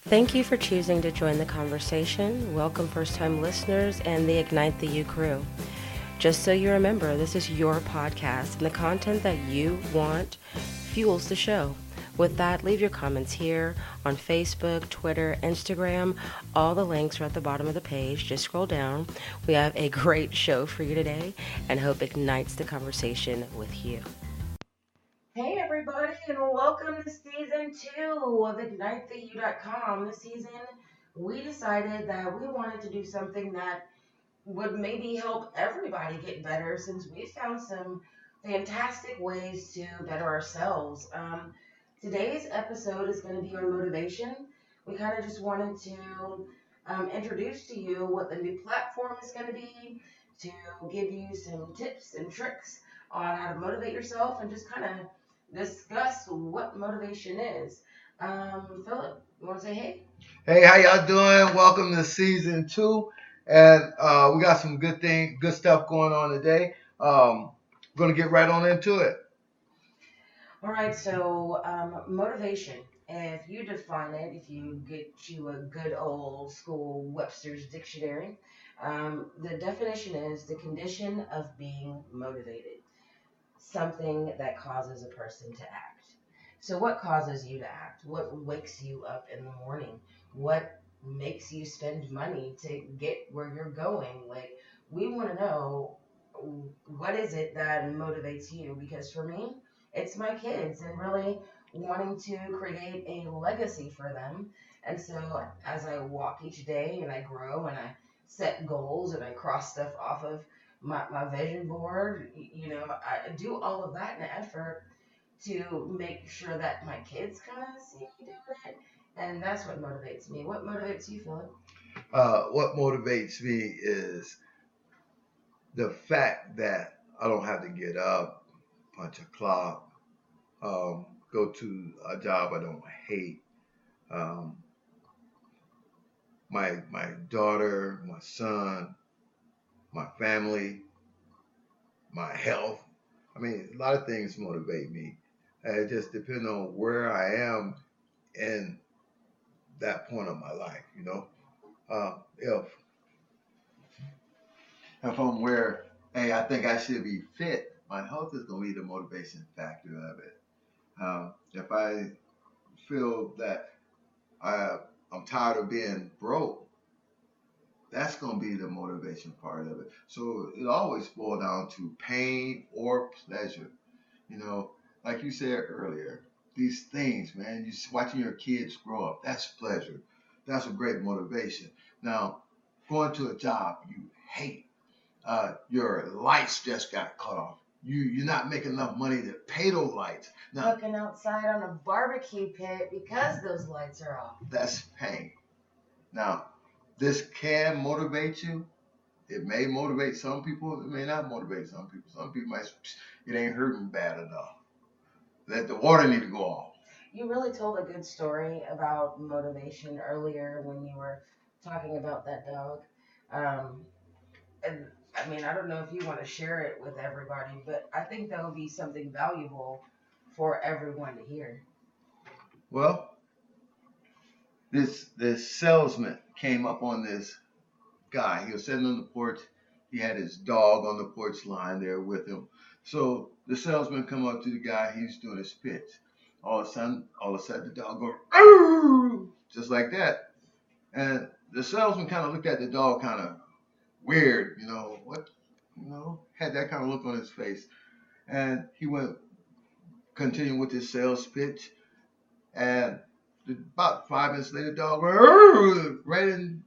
Thank you for choosing to join the conversation. Welcome, first time listeners and the Ignite the You crew. Just so you remember, this is your podcast, and the content that you want fuels the show. With that, leave your comments here on Facebook, Twitter, Instagram. All the links are at the bottom of the page. Just scroll down. We have a great show for you today and hope ignites the conversation with you. Hey everybody, and welcome to season 2 of IgniteTheU.com. This season, we decided that we wanted to do something that would maybe help everybody get better, since we found some fantastic ways to better ourselves. Today's episode is going to be on motivation. We kind of just wanted to introduce to you what the new platform is going to be, to give you some tips and tricks on how to motivate yourself and just kind of discuss what motivation is. Philip, you want to say hey? Hey, how y'all doing? Welcome to season 2, and we got some good stuff going on today. Gonna get right on into it. All right, so motivation. If you define it, if you get you a good old school Webster's dictionary, the definition is the condition of being motivated, something that causes a person to act. So, what causes you to act? What wakes you up in the morning? What makes you spend money to get where you're going? Like, we want to know, what is it that motivates you? Because for me, it's my kids and really wanting to create a legacy for them. And so, as I walk each day and I grow and I set goals and I cross stuff off of my vision board, I do all of that in an effort to make sure that my kids kind of see me doing it. And that's what motivates me. What motivates you, Philip? What motivates me is the fact that I don't have to get up, punch a clock, go to a job I don't hate. Um, my daughter, my son, my family, my health. I mean, a lot of things motivate me. It just depends on where I am in that point of my life. If I'm where, hey, I think I should be fit, my health is going to be the motivation factor of it. If I feel that I'm tired of being broke, that's going to be the motivation part of it. So it always boils down to pain or pleasure. You know, like you said earlier, these things, man, you watching your kids grow up, that's pleasure. That's a great motivation. Now, going to a job you hate, your lights just got cut off. You're not making enough money to pay those lights. Now, Cooking outside on a barbecue pit because those lights are off. that's pain. Now, this can motivate you. It may motivate some people. It may not motivate some people. Some people might, it ain't hurting bad enough. That the water need to go off. You really told a good story about motivation earlier when you were talking about that dog. Um, and I mean, I don't know if you want to share it with everybody, but I think that would be something valuable for everyone to hear. Well, this salesman came up on this guy. He was sitting on the porch. He had his dog on the porch lying there with him. So the salesman come up to the guy. He's doing his pitch. All of a sudden, the dog goes, "Arr!" Just like that. And the salesman kind of looked at the dog kind of weird, had that kind of look on his face. And he went, continued with his sales pitch. And about 5 minutes later, the dog went, "Arr!" right in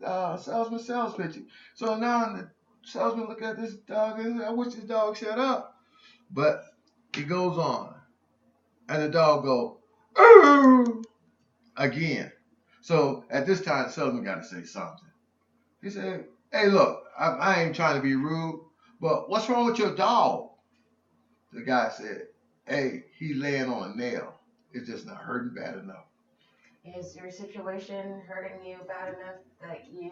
the salesman's sales pitch. So now the salesman look at this dog and said, I wish this dog shut up. But he goes on. And the dog go, "Arr!" again. So at this time, the salesman got to say something. He said, hey, look, I ain't trying to be rude, but what's wrong with your dog? The guy said, hey, he laying on a nail. It's just not hurting bad enough. Is your situation hurting you bad enough that you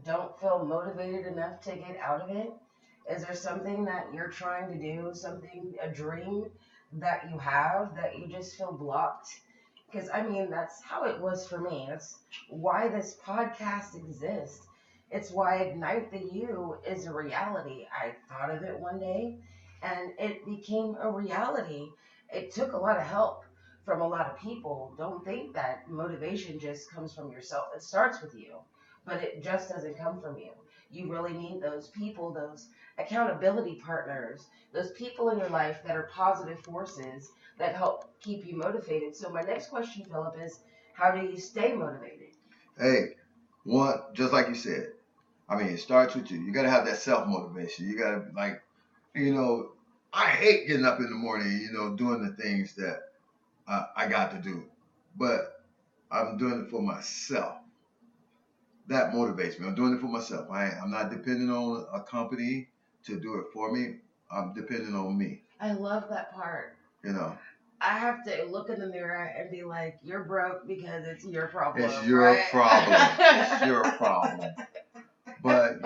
don't feel motivated enough to get out of it? Is there something that you're trying to do, a dream that you have that you just feel blocked Because I mean, that's how it was for me. That's why this podcast exists. It's why Ignite the You is a reality. I thought of it one day and it became a reality. It took a lot of help from a lot of people. Don't think that motivation just comes from yourself. It starts with you, but it just doesn't come from you. You really need those people, those accountability partners, those people in your life that are positive forces that help keep you motivated. So my next question, Philip, is how do you stay motivated? Hey, one, just like you said, I mean, it starts with you. You got to have that self motivation. You got to, like, you know, I hate getting up in the morning, doing the things that I got to do, but I'm doing it for myself. That motivates me. I'm doing it for myself. I'm not depending on a company to do it for me. I'm depending on me. I love that part. You know, I have to look in the mirror and be like, you're broke because it's your problem. it's your right? problem. It's your problem. But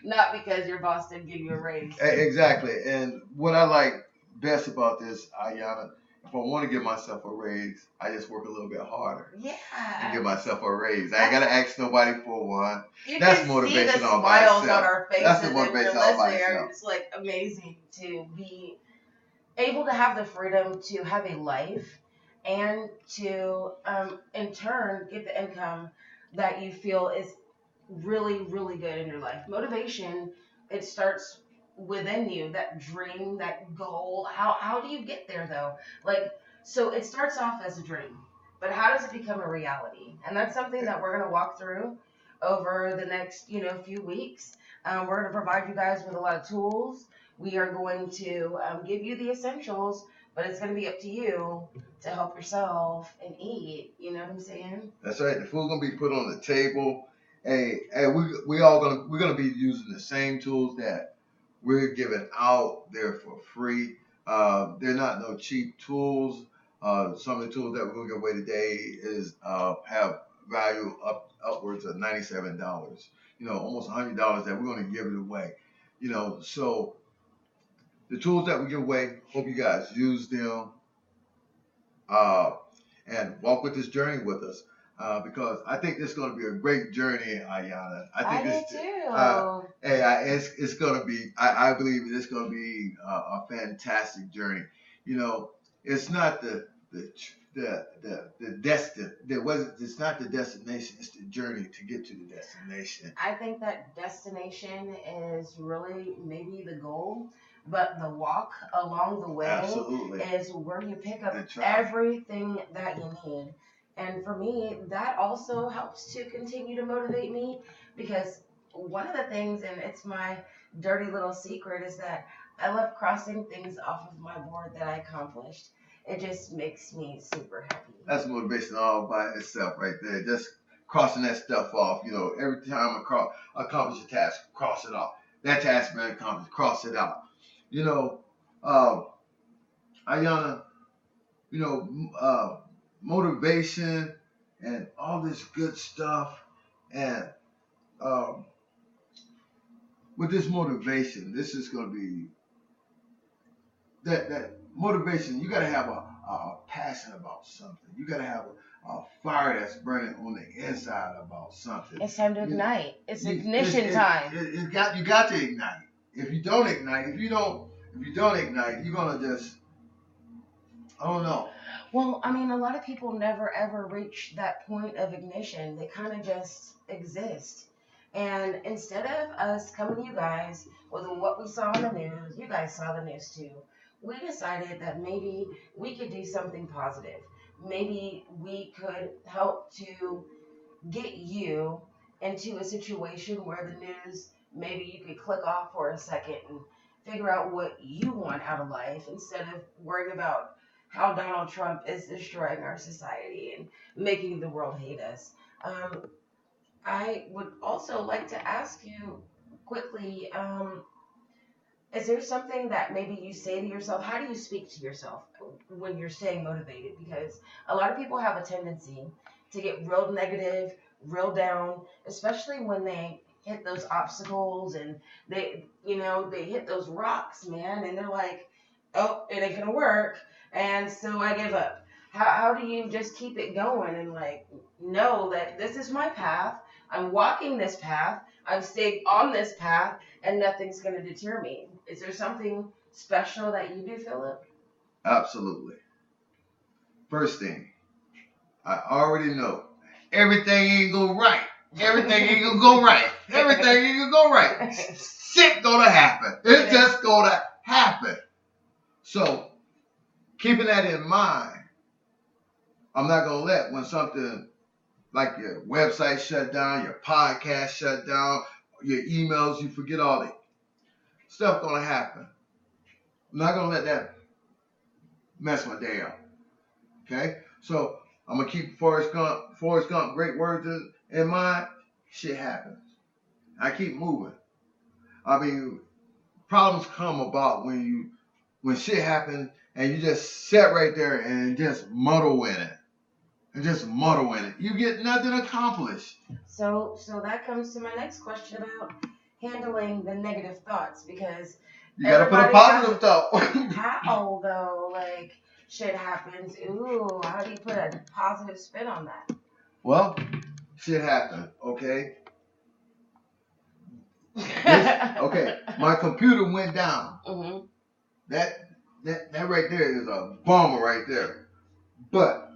not because your boss didn't give you a raise. Exactly. And what I like best about this, Ayana, if I want to give myself a raise, I just work a little bit harder. Yeah. And give myself a raise. I ain't gotta ask nobody for one. You That's can motivation see the all by smiles itself. on our faces. That's the motivation all by itself. It's like amazing to be able to have the freedom to have a life and to in turn get the income that you feel is really really good in your life. Motivation, it starts within you, that dream, that goal. How do you get there though? Like, so it starts off as a dream, but how does it become a reality? And that's something that we're going to walk through over the next few weeks. We're going to provide you guys with a lot of tools. We are going to give you the essentials, but it's going to be up to you to help yourself and eat. You know what I'm saying? That's right. The food gonna be put on the table. Hey, we're gonna be using the same tools that we're giving out there for free. They're not no cheap tools. Some of the tools that we're gonna give away today is have value upwards of $97. Almost $100 that we're gonna give it away. So the tools that we give away, hope you guys use them uh, and walk with this journey with us. Because I think this is going to be a great journey, Ayana. I do too. It's going to be. I believe it's going to be a fantastic journey. It's not it's not the destination. It's the journey to get to the destination. I think that destination is really maybe the goal, but the walk along the way Absolutely. is where you pick up everything that you need. And for me, that also helps to continue to motivate me because one of the things, and it's my dirty little secret, is that I love crossing things off of my board that I accomplished. It just makes me super happy. That's motivation all by itself right there. Just crossing that stuff off. Every time I accomplish a task, cross it off. That task been accomplished, cross it out. Ayana, motivation and all this good stuff. And with this motivation, this is going to be that motivation. You got to have a passion about something. You got to have a fire that's burning on the inside about something. It's time to ignite. It's ignition time. You got to ignite. If you don't ignite, if you don't ignite, you're gonna just, I don't know. Well, I mean, a lot of people never ever reach that point of ignition. They kind of just exist. And instead of us coming to you guys with what we saw on the news, you guys saw the news too. We decided that maybe we could do something positive. Maybe we could help to get you into a situation where the news, maybe you could click off for a second and figure out what you want out of life instead of worrying about how Donald Trump is destroying our society and making the world hate us. I would also like to ask you quickly, is there something that maybe you say to yourself? How do you speak to yourself when you're staying motivated? Because a lot of people have a tendency to get real negative, real down, especially when they hit those obstacles and they hit those rocks, man, and they're like, oh, it ain't gonna work, and so I give up. how do you just keep it going and like know that this is my path? I'm walking this path. I'm staying on this path, and nothing's going to deter me. Is there something special that you do, Philip? Absolutely. First thing, I already know everything ain't go right. Everything ain't gonna go right. Everything ain't gonna go right. Shit gonna happen. It's just gonna happen. So, keeping that in mind, I'm not gonna let when something like your website shut down, your podcast shut down, your emails, you forget all the stuff gonna happen. I'm not gonna let that mess my day up. Okay? So I'm gonna keep Forrest Gump, great words in mind. Shit happens. I keep moving. I mean, problems come about when shit happens and you just sit right there and just muddle in it. You get nothing accomplished. So that comes to my next question about handling the negative thoughts, because you gotta put a positive thought. How though? Like shit happens. Ooh, how do you put a positive spin on that? Well, shit happened. Okay. Okay. My computer went down. Mm-hmm. That right there is a bummer right there. But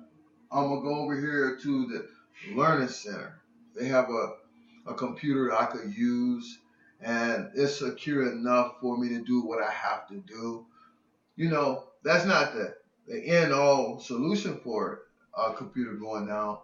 I'm gonna go over here to the learning center. They have a computer I could use, and it's secure enough for me to do what I have to do. That's not the end all solution for a computer going down,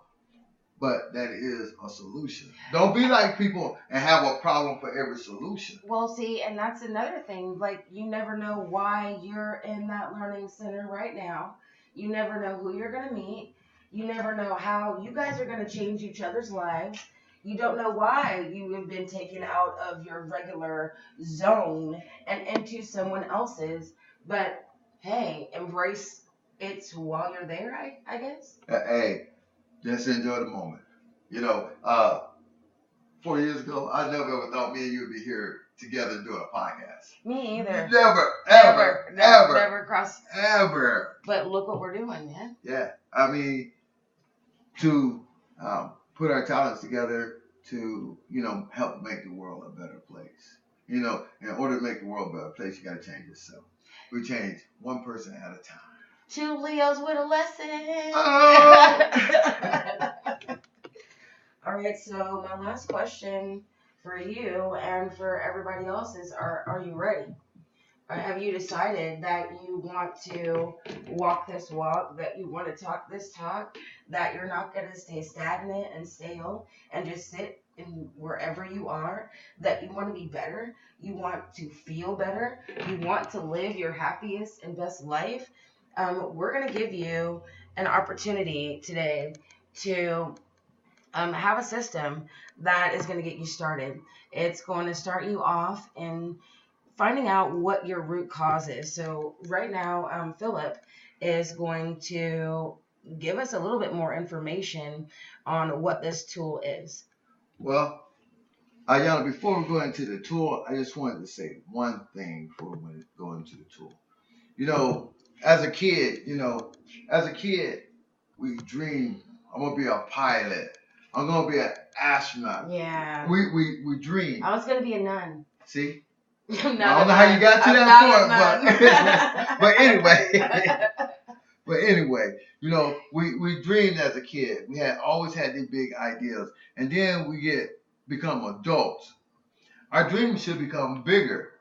but that is a solution. Don't be like people and have a problem for every solution. Well, see, and that's another thing. Like, you never know why you're in that learning center right now. You never know who you're going to meet. You never know how you guys are going to change each other's lives. You don't know why you have been taken out of your regular zone and into someone else's. But hey, embrace it while you're there, I guess. Hey, just enjoy the moment. 4 years ago, I never ever thought me and you would be here together doing a podcast. Me either. Never crossed. Ever. But look what we're doing, man. Yeah. I mean, to put our talents together to, help make the world a better place. In order to make the world a better place, you got to change yourself. We change one person at a time. 2 Leos with a lesson. Oh! All right, so my last question for you and for everybody else is, are you ready? Or have you decided that you want to walk this walk, that you want to talk this talk, that you're not going to stay stagnant and stale and just sit in wherever you are, that you want to be better, you want to feel better, you want to live your happiest and best life? We're going to give you an opportunity today to have a system that is going to get you started. It's going to start you off in finding out what your root cause is. So right now, Philip is going to give us a little bit more information on what this tool is. Well, Ayana, before we go into the tool, I just wanted to say one thing before we go into the tool. As a kid, we dream, I'm going to be a pilot. I'm going to be an astronaut. Yeah. We dream. I was going to be a nun. See? I don't know how you got to that point, but anyway, we dreamed as a kid. We always had these big ideas, and then we become adults. Our dreams should become bigger,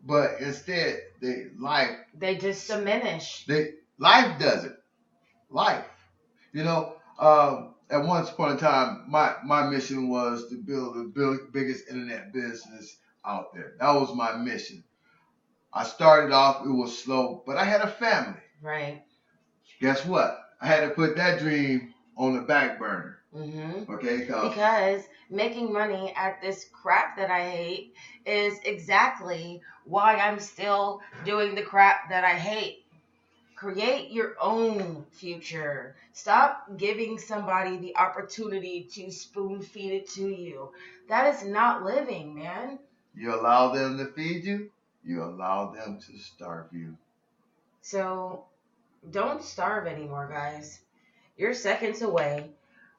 but instead they just diminish. Life does it. Life, at once upon a time, my mission was to build the biggest internet business out there. That was my mission. I started off, it was slow, but I had a family. Right. Guess what? I had to put that dream on the back burner. Mm-hmm. Okay? Because making money at this crap that I hate is exactly why I'm still doing the crap that I hate. Create your own future. Stop giving somebody the opportunity to spoon feed it to you. That is not living, man. You allow them to feed you, you allow them to starve you. So Don't starve anymore, guys. You're seconds away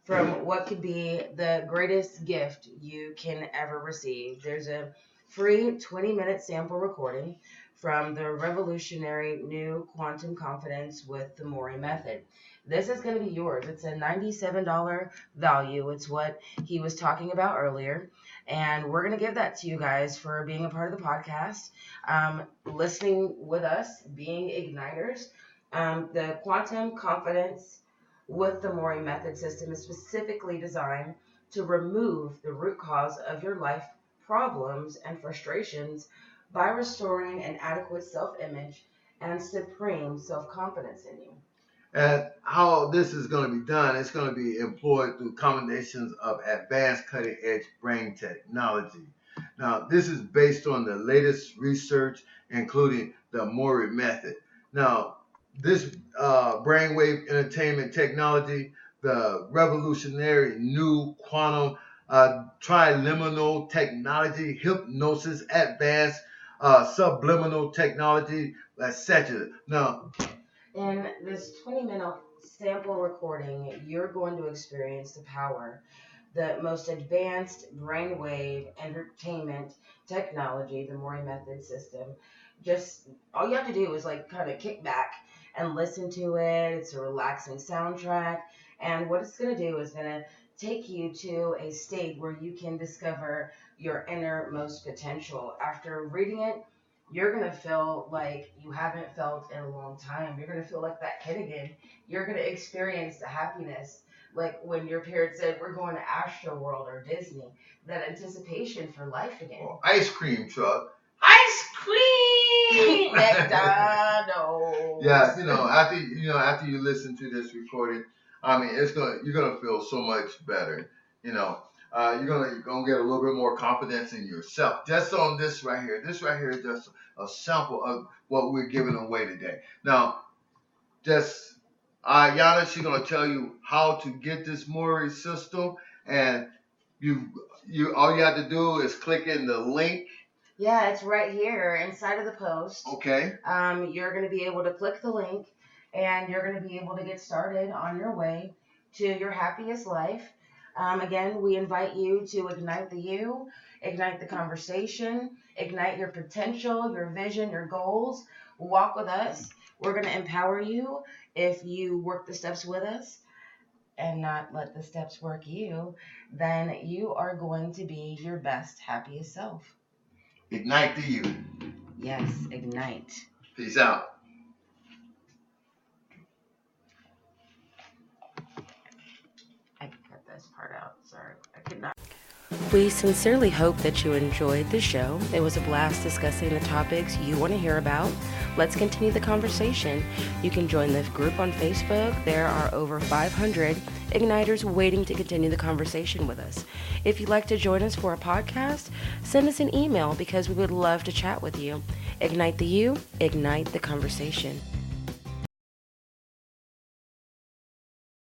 from what could be the greatest gift you can ever receive. There's a free 20-minute sample recording from the revolutionary new quantum confidence with the Mori method. This is going to be yours. It's a $97 value. It's what he was talking about earlier. And we're going to give that to you guys for being a part of the podcast, listening with us, being igniters. The quantum confidence with the Mori method system is specifically designed to remove the root cause of your life problems and frustrations by restoring an adequate self-image and supreme self-confidence in you. And how this is going to be done, it's going to be employed through combinations of advanced cutting edge brain technology. Now, this is based on the latest research, including the Mori method. Now, this brainwave entertainment technology, the revolutionary new quantum triliminal technology, hypnosis, advanced subliminal technology, etc. Now, in this 20-minute sample recording, you're going to experience the power, the most advanced brainwave entertainment technology, the Mori method system. Just all you have to do is kind of kick back and listen to it. It's a relaxing soundtrack. And what it's going to do is going to take you to a state where you can discover your innermost potential. After reading it, you're going to feel like you haven't felt in a long time. You're going to feel like that kid again. You're going to experience the happiness, like when your parents said, we're going to Astro World or Disney. That anticipation for life again. Or ice cream truck. Ice cream! McDonald's. Yeah, after you listen to this recording, I mean, you're gonna feel so much better. You're gonna get a little bit more confidence in yourself. Just on this right here. This right here is just a sample of what we're giving away today. Now, just Yana, she's gonna tell you how to get this Mori system, and you all you have to do is click in the link. Yeah, it's right here inside of the post. Okay. You're going to be able to click the link, and you're going to be able to get started on your way to your happiest life. Again, we invite you to ignite the you, ignite the conversation, ignite your potential, your vision, your goals. Walk with us. We're going to empower you if you work the steps with us and not let the steps work you. Then you are going to be your best, happiest self. Ignite the you. Yes, ignite. Peace out. I can cut this part out. Sorry, I could not. We sincerely hope that you enjoyed the show. It was a blast discussing the topics you want to hear about. Let's continue the conversation. You can join the group on Facebook. There are over 500 Igniters waiting to continue the conversation with us. If you'd like to join us for a podcast, send us an email because we would love to chat with you. Ignite the you, ignite the conversation.